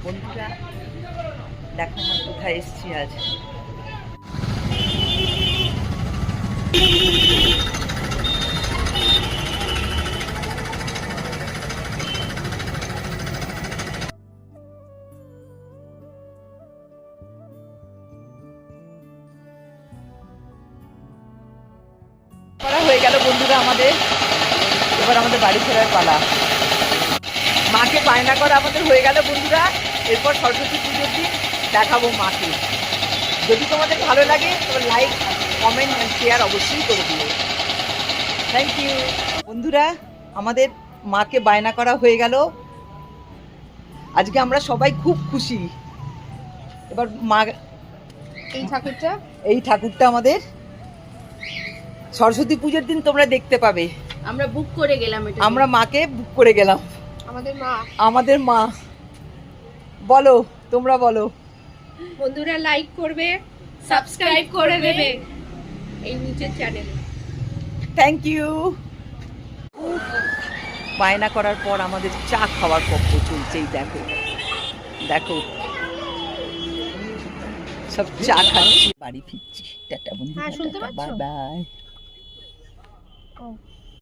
বন্ধুরা দেখো আমরা কোথায় এসেছি আজ। করা হয়ে গেল বন্ধুরা আমাদের, এবার আমাদের বাড়ি ফেরার পালা। মাকে বায়না করা আমাদের হয়ে গেল বন্ধুরা। এরপর সরস্বতী পুজোর দিন দেখাবো মাকে। যদি তোমাদের ভালো লাগে তবে লাইক, কমেন্ট অ্যান্ড শেয়ার অবশ্যই করে দিও। থ্যাংক ইউ বন্ধুরা, আমাদের মাকে বায়না করা হয়ে গেল। আজকে আমরা সবাই খুব খুশি। এবার মা এই ঠাকুরটা আমাদের সরস্বতী পুজোর দিন তোমরা দেখতে পাবে। আমরা বুক করে গেলাম, আমরা মাকে বুক করে গেলাম। আমাদের মা বলো, তোমরা বলো। বন্ধুরা লাইক করবে, সাবস্ক্রাইব করে দেবে এই নিচের চ্যানেলে। Thank you. বায়না করার পর আমাদের চা খাওয়ার পক্ষ চলছেই। দেখো দেখো সব চা খাচ্ছি, বাড়ি ফিরছি। টাটা বন্ধু, বাই বাই।